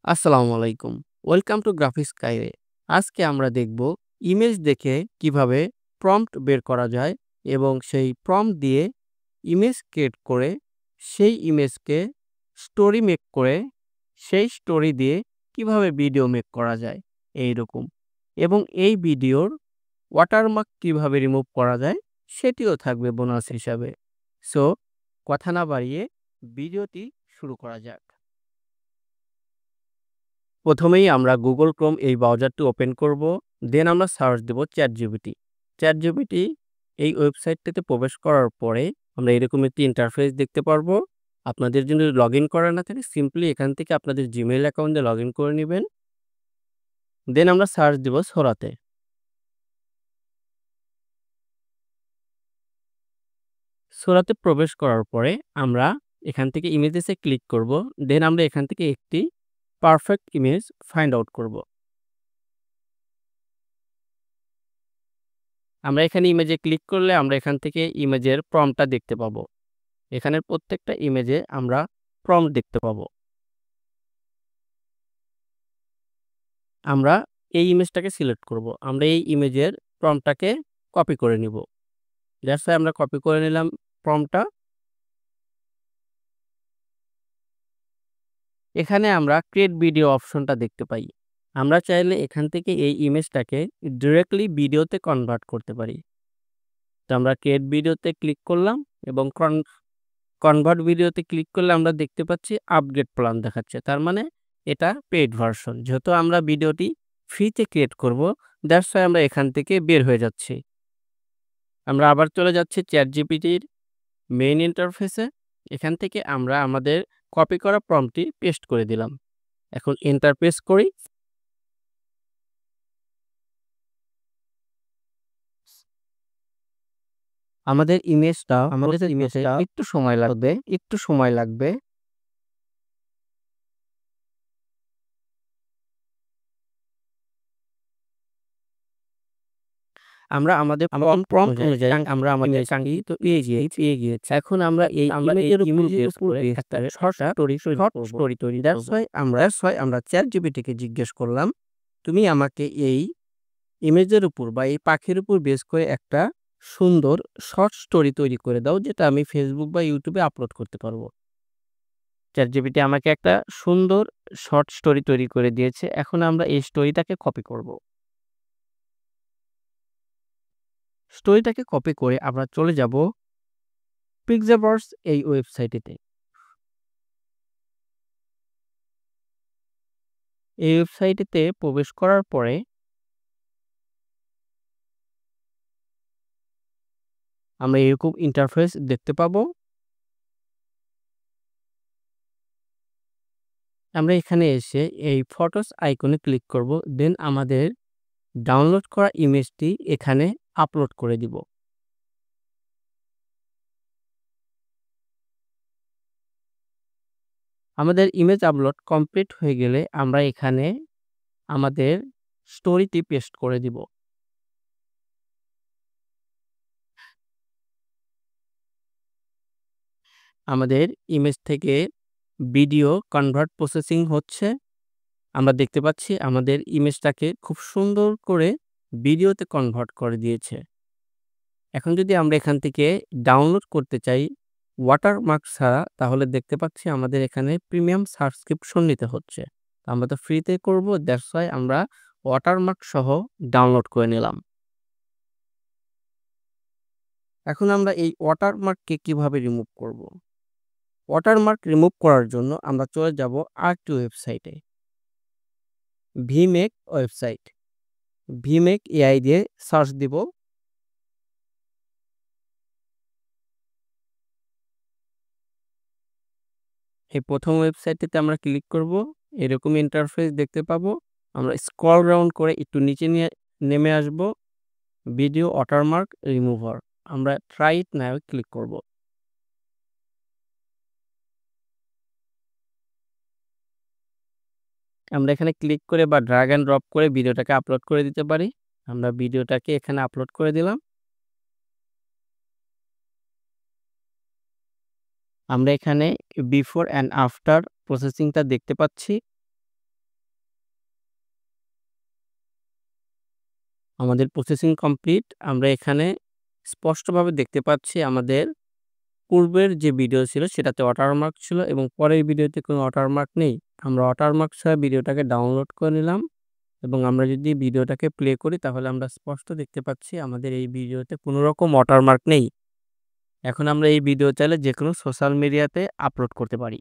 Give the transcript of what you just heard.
আসসালামু আলাইকুম। Welcome to graphics কাইরে। আজকে আমরা দেখব ইমেজ দেখে কিভাবে প্রম্পট বের করা যায় এবং সেই প্রম্পট দিয়ে ইমেজ ক্রিয়েট করে সেই ইমেজকে স্টোরি মেক করে সেই স্টোরি দিয়ে কিভাবে ভিডিও মেক করা যায় এইরকম। এবং এই ভিডিওর ওয়াটারমার্ক কিভাবে রিমুভ করা যায় সেটিও থাকবে বোনাস হিসাবে। সো কথা না বাড়িয়ে ভিডিওটি শুরু করা যাক। প্রথমেই আমরা Google Chrome এই ব্রাউজারটি ওপেন করব। দেন আমরা সার্চ দেব ChatGPT। ChatGPT এই ওয়েবসাইটটিতে প্রবেশ করার পরে আমরা এরকম একটি ইন্টারফেস দেখতে পারবো। আপনাদের যদি লগইন করা না থাকে সিম্পলি এখান থেকে আপনাদের Gmail অ্যাকাউন্ট দিয়ে লগইন করে নিবেন। দেন আমরা সার্চ দিব সোরাতে। সোরাতে প্রবেশ করার পরে আমরা এখান থেকে ইমেজেসে ক্লিক করব। দেন আমরা এখান থেকে একটি পারফেক্ট ইমেজ ফাইন্ড আউট করব। আমরা এখানে ইমেজে ক্লিক করলে আমরা এখান থেকে ইমেজের প্রম্পটটা দেখতে পাবো। এখানের প্রত্যেকটা ইমেজে আমরা প্রম্পট দেখতে পাবো। আমরা এই ইমেজটাকে সিলেক্ট করব। আমরা এই ইমেজের প্রম্পটটাকে কপি করে নিব। দ্যাটস ওয়াই আমরা কপি করে নিলাম প্রম্পটটা। এখানে আমরা ক্রিয়েট ভিডিও অপশনটা দেখতে পাই। আমরা চাইলে এখান থেকে এই ইমেজটাকে ডিরেক্টলি ভিডিওতে কনভার্ট করতে পারি। তো আমরা ক্রিয়েট ভিডিওতে ক্লিক করলাম এবং কনভার্ট ভিডিওতে ক্লিক করলে আমরা দেখতে পাচ্ছি আপগ্রেড প্ল্যান দেখাচ্ছে। তার মানে এটা পেইড ভার্সন। যেহেতু আমরা ভিডিওটি ফ্রিতে ক্রিয়েট করব, দ্যাটস ওয়াই আমরা এখান থেকে বের হয়ে যাচ্ছি। আমরা আবার চলে যাচ্ছি ChatGPT-র মেইন ইন্টারফেসে। এখান থেকে আমরা আমাদের কপি করা প্রম্পটটি পেস্ট করে দিলাম। এখন এন্টার প্রেস করি। আমাদের ইমেজটা একটু সময় লাগবে। আমরা আমাদের প্রম্পট অনুযায়ী আমরা আমাদের কাঙ্ক্ষিত পেয়ে গিয়েছি। এখন আমরা এই ইমেজের উপর বেস করে একটা শর্ট স্টোরি তৈরি করব। দ্যাটস ওয়াই আমরা ChatGPT কে জিজ্ঞেস করলাম, তুমি আমাকে এই ইমেজের উপর বা এই পাখির উপর বেস করে একটা সুন্দর শর্ট স্টোরি তৈরি করে দাও, যেটা আমি Facebook বা YouTube এ আপলোড করতে পারবো। ChatGPT আমাকে একটা সুন্দর শর্ট স্টোরি তৈরি করে দিয়েছে। এখন আমরা এই স্টোরিটাকে কপি করব। স্টোরিটাকে কপি করে আমরা চলে যাব Pixaverse এই ওয়েবসাইটেতে। এই ওয়েবসাইটেতে প্রবেশ করার পরে আমরা এরকম ইন্টারফেস দেখতে পাবো। আমরা এখানে এসে এই ফটোস আইকনে ক্লিক করব। দেন আমাদের ডাউনলোড করা ইমেজটি এখানে আপলোড করে দিব। আমাদের ইমেজ আপলোড কমপ্লিট হয়ে গেলে আমরা এখানে আমাদের স্টোরিটি পেস্ট করে দিব। আমাদের ইমেজ থেকে ভিডিও কনভার্ট প্রসেসিং হচ্ছে। আমরা দেখতে পাচ্ছি আমাদের ইমেজটাকে খুব সুন্দর করে ভিডিওতে কনভার্ট করে দিয়েছে। এখন যদি আমরা এখান থেকে ডাউনলোড করতে চাই ওয়াটারমার্ক ছাড়া, তাহলে দেখতে পাচ্ছি আমাদের এখানে প্রিমিয়াম সাবস্ক্রিপশন নিতে হচ্ছে। আমরা তো ফ্রিতে করব, দ্যাটস ওয়াই আমরা ওয়াটারমার্ক সহ ডাউনলোড করে নিলাম। এখন আমরা এই ওয়াটারমার্ককে কিভাবে রিমুভ করব? ওয়াটারমার্ক রিমুভ করার জন্য আমরা চলে যাব আরেকটি ওয়েবসাইটে। ভিমেক ওয়েবসাইট। ভিমেক এআই দিয়ে সার্চ দিব। এই প্রথম ওয়েবসাইটটিতে আমরা ক্লিক করব। এরকম ইন্টারফেস দেখতে পাবো। আমরা স্ক্রল ডাউন করে একটু নিচে নেমে আসব। Video watermark remover. আমরা ট্রাই ইট নাও ক্লিক করব। আমরা এখানে ক্লিক করে বা ড্র্যাগ অ্যান্ড ড্রপ করে ভিডিওটাকে আপলোড করে দিতে পারি। আমরা ভিডিওটাকে এখানে আপলোড করে দিলাম। আমরা এখানে বিফোর অ্যান্ড আফটার প্রসেসিংটা দেখতে পাচ্ছি। আমাদের প্রসেসিং কমপ্লিট। আমরা এখানে স্পষ্টভাবে দেখতে পাচ্ছি আমাদের পূর্বের যে ভিডিও ছিল সেটাতে ওয়াটারমার্ক ছিল এবং পরের ভিডিওতে কোনো ওয়াটারমার্ক নেই। আমরা ওয়াটারমার্ক ছাড়া ভিডিওটাকে ডাউনলোড করে নিলাম এবং আমরা যদি ভিডিওটাকে প্লে করি তাহলে আমরা স্পষ্ট দেখতে পাচ্ছি আমাদের এই ভিডিওতে কোনো রকম ওয়াটারমার্ক নেই। এখন আমরা এই ভিডিও চাইলে যেকোনো সোশ্যাল মিডিয়াতে আপলোড করতে পারি।